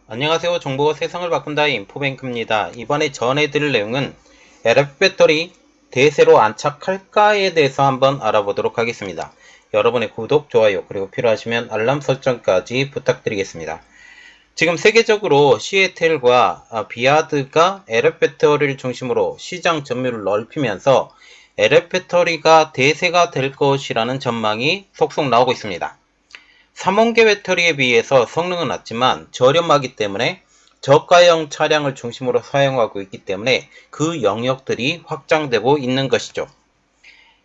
안녕하세요. 정보가 세상을 바꾼다 인포뱅크입니다. 이번에 전해드릴 내용은 LF 배터리 대세로 안착할까에 대해서 한번 알아보도록 하겠습니다. 여러분의 구독, 좋아요, 그리고 필요하시면 알람 설정까지 부탁드리겠습니다. 지금 세계적으로 시애틀과 비아드가 LF 배터리를 중심으로 시장 점유율을 넓히면서 LF 배터리가 대세가 될 것이라는 전망이 속속 나오고 있습니다. 3원계 배터리에 비해서 성능은 낮지만 저렴하기 때문에 저가형 차량을 중심으로 사용하고 있기 때문에 그 영역들이 확장되고 있는 것이죠.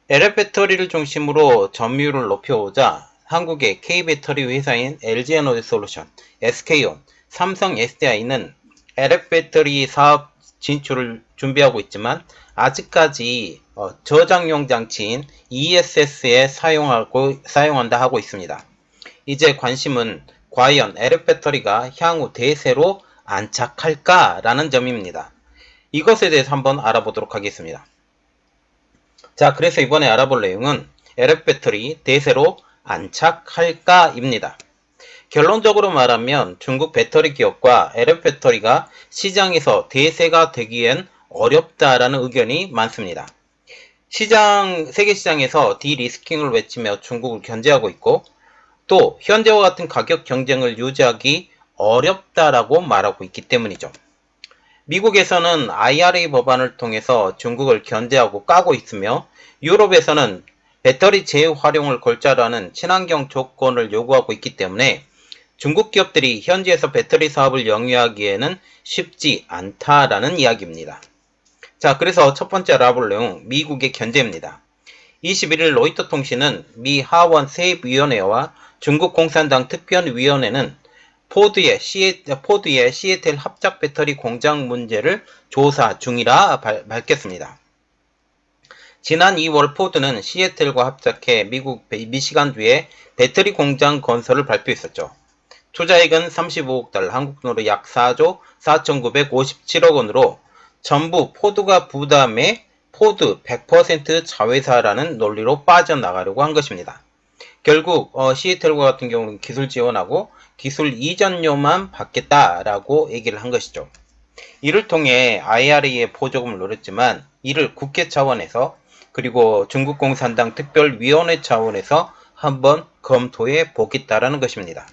LF 배터리를 중심으로 점유율을 높여오자 한국의 K배터리 회사인 LG에너지솔루션, SK온, 삼성 SDI는 LF 배터리 사업 진출을 준비하고 있지만 아직까지 저장용 장치인 ESS에 사용한다 하고 있습니다. 이제 관심은 과연 LF 배터리가 향후 대세로 안착할까라는 점입니다. 이것에 대해서 한번 알아보도록 하겠습니다. 자, 그래서 이번에 알아볼 내용은 LF 배터리 대세로 안착할까입니다. 결론적으로 말하면 중국 배터리 기업과 LF 배터리가 시장에서 대세가 되기엔 어렵다라는 의견이 많습니다. 세계 시장에서 디리스킹을 외치며 중국을 견제하고 있고 또 현재와 같은 가격 경쟁을 유지하기 어렵다라고 말하고 있기 때문이죠. 미국에서는 IRA 법안을 통해서 중국을 견제하고 까고 있으며 유럽에서는 배터리 재활용을 골자로 하는 친환경 조건을 요구하고 있기 때문에 중국 기업들이 현지에서 배터리 사업을 영위하기에는 쉽지 않다라는 이야기입니다. 자, 그래서 첫 번째 알아볼 내용, 미국의 견제입니다. 21일 로이터 통신은 미 하원 세입위원회와 중국 공산당 특별위원회는 포드의 시애틀 합작 배터리 공장 문제를 조사 중이라 밝혔습니다. 지난 2월 포드는 시애틀과 합작해 미국 미시간주에 배터리 공장 건설을 발표했었죠. 투자액은 35억 달러, 한국 돈으로 약 4조 4,957억 원으로 전부 포드가 부담해 포드 100% 자회사라는 논리로 빠져나가려고 한 것입니다. 결국 시애틀과 같은 경우는 기술 지원하고 기술 이전료만 받겠다라고 얘기를 한 것이죠. 이를 통해 IRA의 보조금을 노렸지만 이를 국회 차원에서 그리고 중국 공산당 특별위원회 차원에서 한번 검토해 보겠다라는 것입니다.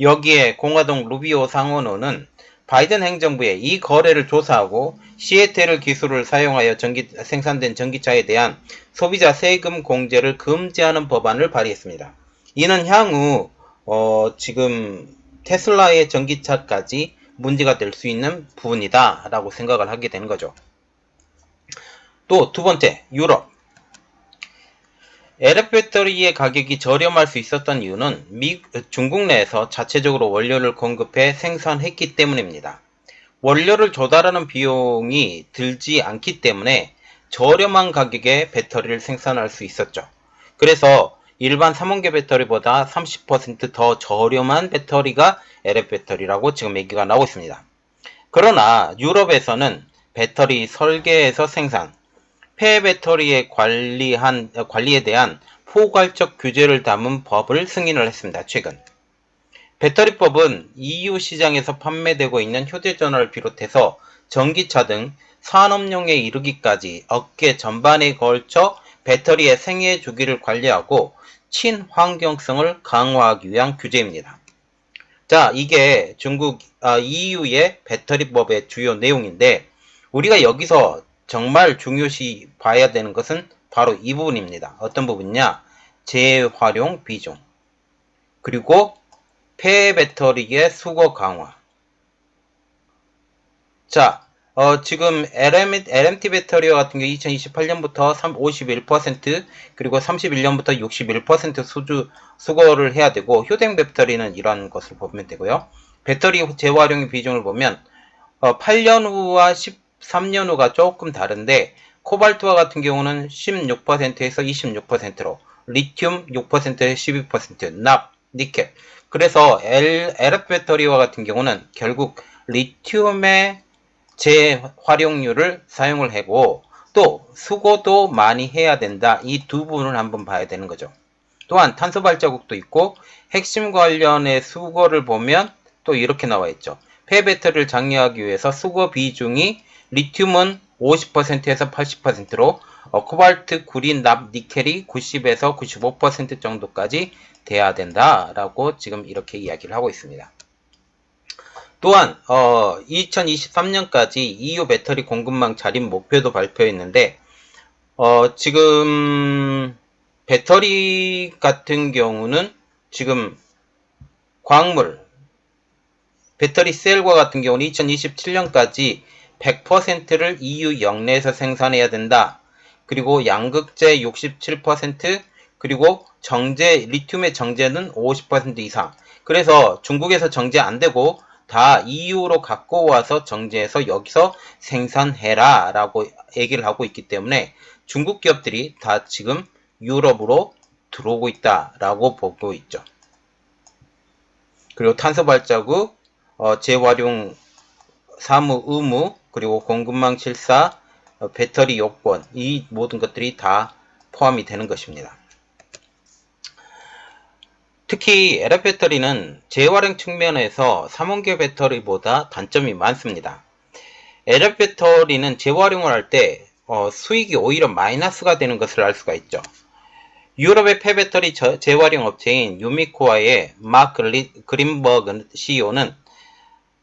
여기에 공화당 루비오 상원의원은 바이든 행정부에 이 거래를 조사하고 시애틀 기술을 사용하여 생산된 전기차에 대한 소비자 세금 공제를 금지하는 법안을 발의했습니다. 이는 향후 지금 테슬라의 전기차까지 문제가 될 수 있는 부분이다 라고 생각을 하게 되는 거죠. 또 두 번째, 유럽. LF 배터리의 가격이 저렴할 수 있었던 이유는 중국 내에서 자체적으로 원료를 공급해 생산했기 때문입니다. 원료를 조달하는 비용이 들지 않기 때문에 저렴한 가격에 배터리를 생산할 수 있었죠. 그래서 일반 3원계 배터리보다 30% 더 저렴한 배터리가 LF 배터리라고 지금 얘기가 나오고 있습니다. 그러나 유럽에서는 배터리 설계에서 생산, 폐 배터리의 관리에 대한 포괄적 규제를 담은 법을 승인을 했습니다. 최근. 배터리법은 EU 시장에서 판매되고 있는 휴대전화를 비롯해서 전기차 등 산업용에 이르기까지 업계 전반에 걸쳐 배터리의 생애 주기를 관리하고 친환경성을 강화하기 위한 규제입니다. 자, 이게 중국 EU의 배터리법의 주요 내용인데 우리가 여기서 정말 중요시 봐야 되는 것은 바로 이 부분입니다. 어떤 부분이냐? 재활용 비중, 그리고 폐 배터리의 수거 강화. 자, 지금 LMT 배터리와 같은 경우 2028년부터 51% 그리고 31년부터 61% 수거를 해야 되고 효댕 배터리는 이런 것을 보면 되고요. 배터리 재활용 비중을 보면 8년 후와 13년 후가 조금 다른데 코발트와 같은 경우는 16%에서 26%로 리튬 6%에서 12%, 납, 니켈. 그래서 LF 배터리와 같은 경우는 결국 리튬의 재활용률을 사용을 하고 또 수거도 많이 해야 된다. 이 두 부분을 한번 봐야 되는 거죠. 또한 탄소 발자국도 있고 핵심 관련의 수거를 보면 또 이렇게 나와 있죠. 폐배터리를 장려하기 위해서 수거 비중이 리튬은 50%에서 80%로 코발트, 구린, 납, 니켈이 90에서 95% 정도까지 돼야 된다라고 지금 이렇게 이야기를 하고 있습니다. 또한 2023년까지 EU 배터리 공급망 자립 목표도 발표했는데 지금 배터리 같은 경우는 지금 광물, 배터리 셀과 같은 경우는 2027년까지 100%를 EU 영내에서 생산해야 된다. 그리고 양극재 67%, 그리고 정제, 리튬의 정제는 50% 이상. 그래서 중국에서 정제 안 되고 다 EU로 갖고 와서 정제해서 여기서 생산해라 라고 얘기를 하고 있기 때문에 중국 기업들이 다 지금 유럽으로 들어오고 있다라고 보고 있죠. 그리고 탄소 발자국, 재활용 사무 의무, 그리고 공급망 실사, 배터리 요건, 이 모든 것들이 다 포함이 되는 것입니다. 특히 LF 배터리는 재활용 측면에서 삼원계 배터리보다 단점이 많습니다. LF 배터리는 재활용을 할 때 수익이 오히려 마이너스가 되는 것을 알 수가 있죠. 유럽의 폐배터리 재활용 업체인 유미코아의 마크 그린버그 CEO는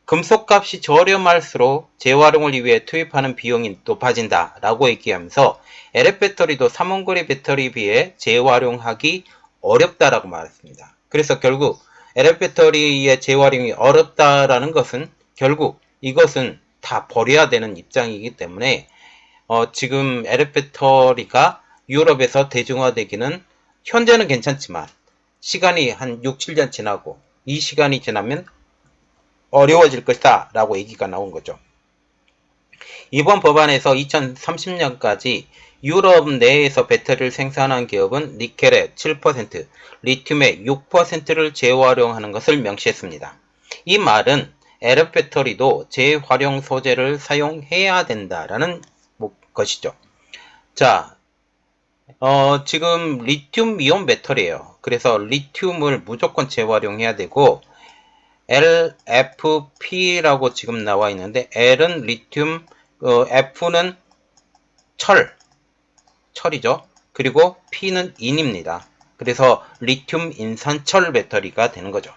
금속값이 저렴할수록 재활용을 위해 투입하는 비용이 높아진다 라고 얘기하면서 LF 배터리도 삼원거리 배터리에 비해 재활용하기 어렵다라고 말했습니다. 그래서 결국 LF 배터리의 재활용이 어렵다라는 것은 결국 이것은 다 버려야 되는 입장이기 때문에 지금 LF 배터리가 유럽에서 대중화되기는 현재는 괜찮지만 시간이 한 6, 7년 지나고 이 시간이 지나면 어려워질 것이다 라고 얘기가 나온 거죠. 이번 법안에서 2030년까지 유럽 내에서 배터리를 생산한 기업은 니켈의 7%, 리튬의 6%를 재활용하는 것을 명시했습니다. 이 말은 LF 배터리도 재활용 소재를 사용해야 된다라는 것이죠. 자, 지금 리튬 이온 배터리예요. 그래서 리튬을 무조건 재활용해야 되고 LFP라고 지금 나와 있는데 L은 리튬, F는 철이죠. 그리고 P는 인입니다. 그래서 리튬 인산철 배터리가 되는 거죠.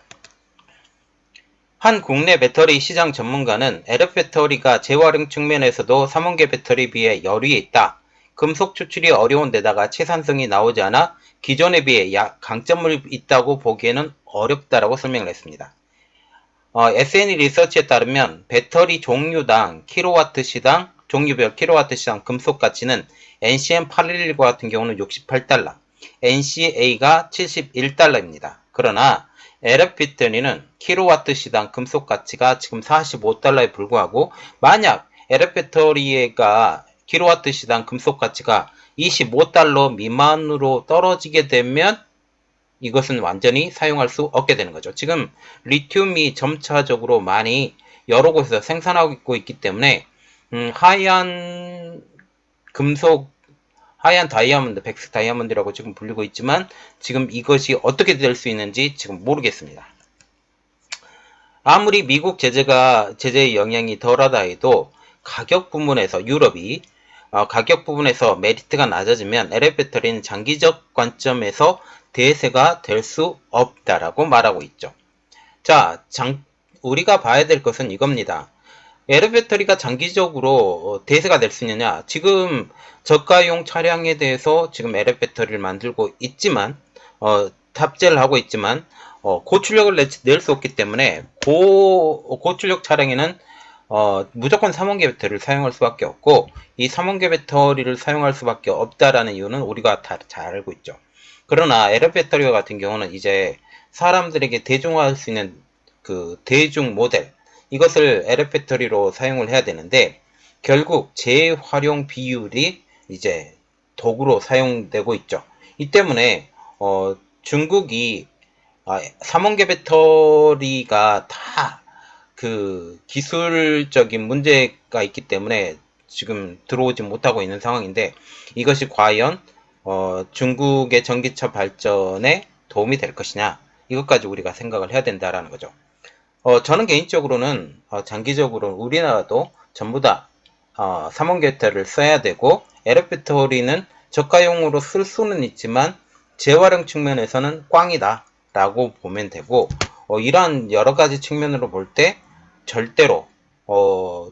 한 국내 배터리 시장 전문가는 LF 배터리가 재활용 측면에서도 삼원계 배터리에 비해 여류에 있다. 금속 추출이 어려운 데다가 채산성이 나오지 않아 기존에 비해 강점을 있다고 보기에는 어렵다라고 설명을 했습니다. SNE 리서치에 따르면 배터리 종류당 킬로와트 시당, 종류별 킬로와트 시당 금속 가치는 NCM811과 같은 경우는 68달러, NCA가 71달러입니다. 그러나 LF 배터리는 킬로와트 시당 금속 가치가 지금 45달러에 불과하고 만약 LF 배터리가 킬로와트 시당 금속 가치가 25달러 미만으로 떨어지게 되면 이것은 완전히 사용할 수 없게 되는 거죠. 지금 리튬이 점차적으로 많이 여러 곳에서 생산하고 있기 때문에 하얀 금속, 하얀 다이아몬드, 백색 다이아몬드라고 지금 불리고 있지만 지금 이것이 어떻게 될 수 있는지 지금 모르겠습니다. 아무리 미국 제재의 영향이 덜하다 해도 가격 부분에서 유럽이 가격 부분에서 메리트가 낮아지면 LF 배터리는 장기적 관점에서 대세가 될 수 없다라고 말하고 있죠. 자, 우리가 봐야 될 것은 이겁니다. LF 배터리가 장기적으로 대세가 될 수 있느냐? 지금 저가용 차량에 대해서 지금 LF 배터리를 만들고 있지만 탑재를 하고 있지만 고출력을 낼 수 없기 때문에 고출력 차량에는 무조건 삼원계 배터리를 사용할 수밖에 없고 이 삼원계 배터리를 사용할 수밖에 없다라는 이유는 우리가 다 잘 알고 있죠. 그러나 LF 배터리 같은 경우는 이제 사람들에게 대중화할 수 있는 그 대중 모델 이것을 LF 배터리로 사용을 해야 되는데 결국 재활용 비율이 이제 도구로 사용되고 있죠. 이 때문에 중국이 삼원계 배터리가 다 그 기술적인 문제가 있기 때문에 지금 들어오지 못하고 있는 상황인데 이것이 과연 중국의 전기차 발전에 도움이 될 것이냐 이것까지 우리가 생각을 해야 된다라는 거죠. 저는 개인적으로는 장기적으로 우리나라도 전부 다 3원 배터리를 써야 되고 LF 배터리는 저가용으로 쓸 수는 있지만 재활용 측면에서는 꽝이다 라고 보면 되고, 이러한 여러 가지 측면으로 볼 때 절대로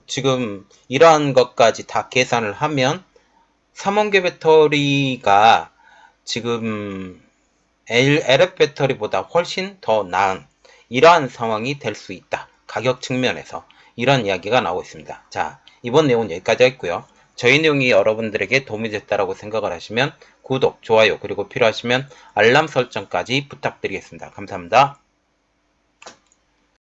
지금 이러한 것까지 다 계산을 하면 3원계 배터리가 지금 LF 배터리보다 훨씬 더 나은 이러한 상황이 될 수 있다. 가격 측면에서 이런 이야기가 나오고 있습니다. 자, 이번 내용은 여기까지 했고요. 저희 내용이 여러분들에게 도움이 됐다고 생각을 하시면 구독, 좋아요, 그리고 필요하시면 알람 설정까지 부탁드리겠습니다. 감사합니다.